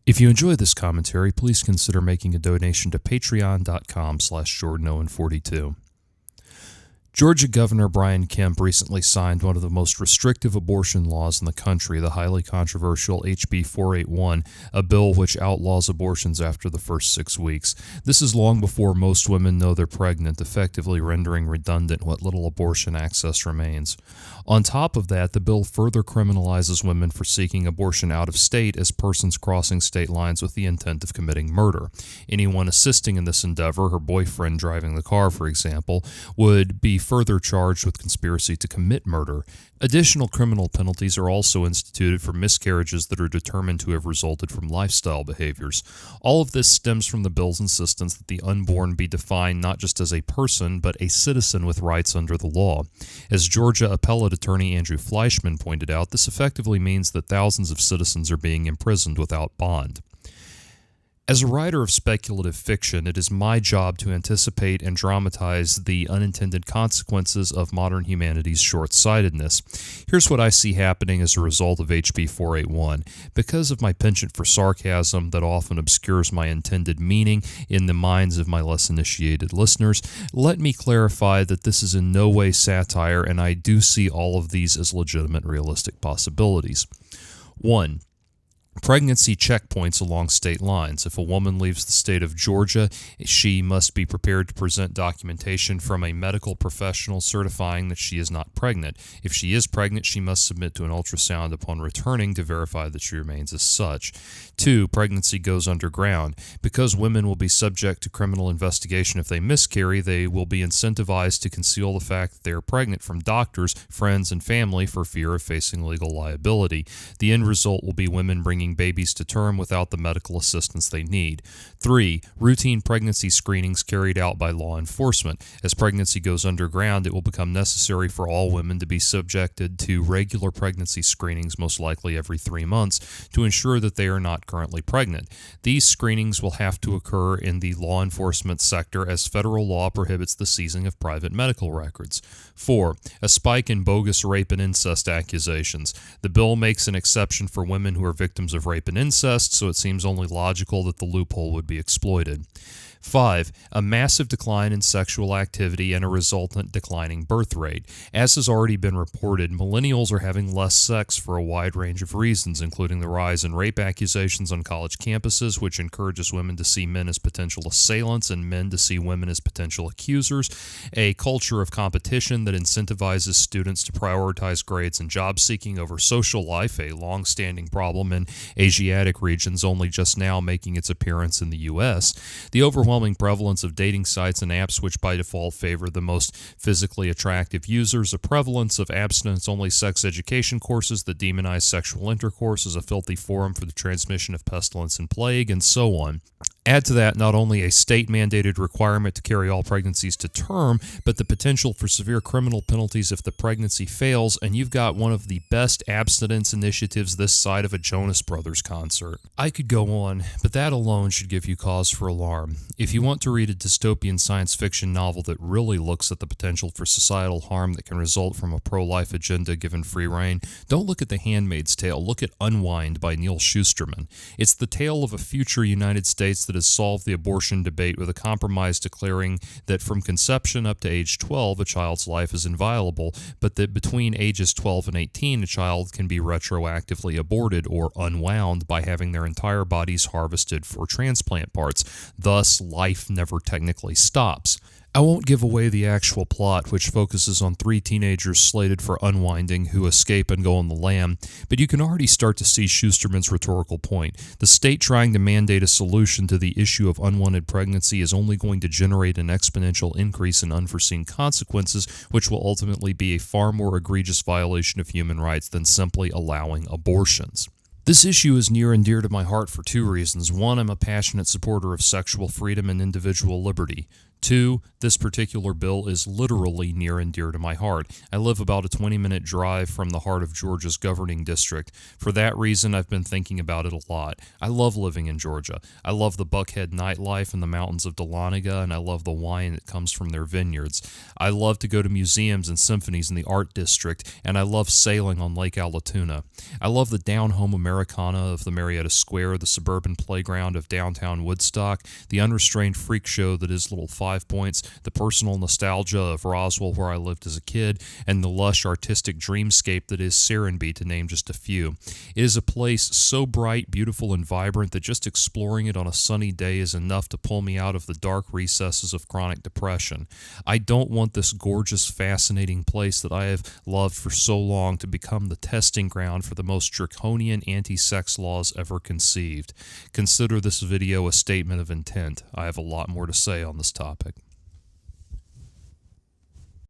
If you enjoy this commentary, please consider making a donation to patreon.com/JordanOwen42. Georgia Governor Brian Kemp recently signed one of the most restrictive abortion laws in the country, the highly controversial HB481, a bill which outlaws abortions after the first 6 weeks. This is long before most women know they're pregnant, effectively rendering redundant what little abortion access remains. On top of that, the bill further criminalizes women for seeking abortion out of state as persons crossing state lines with the intent of committing murder. Anyone assisting in this endeavor, her boyfriend driving the car, for example, would be further charged with conspiracy to commit murder. Additional criminal penalties are also instituted for miscarriages that are determined to have resulted from lifestyle behaviors. All of this stems from the bill's insistence that the unborn be defined not just as a person, but a citizen with rights under the law. As Georgia Appellate Attorney Andrew Fleischman pointed out, this effectively means that thousands of citizens are being imprisoned without bond. As a writer of speculative fiction, it is my job to anticipate and dramatize the unintended consequences of modern humanity's short-sightedness. Here's what I see happening as a result of HB 481. Because of my penchant for sarcasm that often obscures my intended meaning in the minds of my less initiated listeners, let me clarify that this is in no way satire, and I do see all of these as legitimate, realistic possibilities. 1. Pregnancy checkpoints along state lines. If a woman leaves the state of Georgia, she must be prepared to present documentation from a medical professional certifying that she is not pregnant. If she is pregnant, she must submit to an ultrasound upon returning to verify that she remains as such. 2. Pregnancy goes underground. Because women will be subject to criminal investigation if they miscarry, they will be incentivized to conceal the fact that they are pregnant from doctors, friends, and family for fear of facing legal liability. The end result will be women bringing babies to term without the medical assistance they need. 3. Routine pregnancy screenings carried out by law enforcement. As pregnancy goes underground, it will become necessary for all women to be subjected to regular pregnancy screenings, most likely every 3 months, to ensure that they are not currently pregnant. These screenings will have to occur in the law enforcement sector as federal law prohibits the seizing of private medical records. 4. A spike in bogus rape and incest accusations. The bill makes an exception for women who are victims of rape and incest, so it seems only logical that the loophole would be exploited. 5. A massive decline in sexual activity and a resultant declining birth rate. As has already been reported, millennials are having less sex for a wide range of reasons, including the rise in rape accusations on college campuses, which encourages women to see men as potential assailants and men to see women as potential accusers, a culture of competition that incentivizes students to prioritize grades and job seeking over social life, a long-standing problem in Asiatic regions only just now making its appearance in the U.S., the overwhelming prevalence of dating sites and apps which by default favor the most physically attractive users, a prevalence of abstinence-only sex education courses that demonize sexual intercourse as a filthy forum for the transmission of pestilence and plague, and so on. Add to that not only a state-mandated requirement to carry all pregnancies to term, but the potential for severe criminal penalties if the pregnancy fails, and you've got one of the best abstinence initiatives this side of a Jonas Brothers concert. I could go on, but that alone should give you cause for alarm. If you want to read a dystopian science fiction novel that really looks at the potential for societal harm that can result from a pro-life agenda given free rein, don't look at The Handmaid's Tale, look at Unwind by Neil Shusterman. It's the tale of a future United States that has solved the abortion debate with a compromise declaring that from conception up to age 12, a child's life is inviolable, but that between ages 12 and 18, a child can be retroactively aborted or unwound by having their entire bodies harvested for transplant parts. Thus, life never technically stops. I won't give away the actual plot, which focuses on 3 teenagers slated for unwinding who escape and go on the lam, but you can already start to see Shusterman's rhetorical point. The state trying to mandate a solution to the issue of unwanted pregnancy is only going to generate an exponential increase in unforeseen consequences, which will ultimately be a far more egregious violation of human rights than simply allowing abortions. This issue is near and dear to my heart for 2 reasons. 1, I'm a passionate supporter of sexual freedom and individual liberty. 2, this particular bill is literally near and dear to my heart. I live about a 20-minute drive from the heart of Georgia's governing district. For that reason, I've been thinking about it a lot. I love living in Georgia. I love the Buckhead nightlife in the mountains of Dahlonega, and I love the wine that comes from their vineyards. I love to go to museums and symphonies in the art district, and I love sailing on Lake Allatoona. I love the down-home Americana of the Marietta Square, the suburban playground of downtown Woodstock, the unrestrained freak show that is Little Five Points, the personal nostalgia of Roswell where I lived as a kid, and the lush artistic dreamscape that is Serenbe, to name just a few. It is a place so bright, beautiful, and vibrant that just exploring it on a sunny day is enough to pull me out of the dark recesses of chronic depression. I don't want this gorgeous, fascinating place that I have loved for so long to become the testing ground for the most draconian anti-sex laws ever conceived. Consider this video a statement of intent. I have a lot more to say on this topic.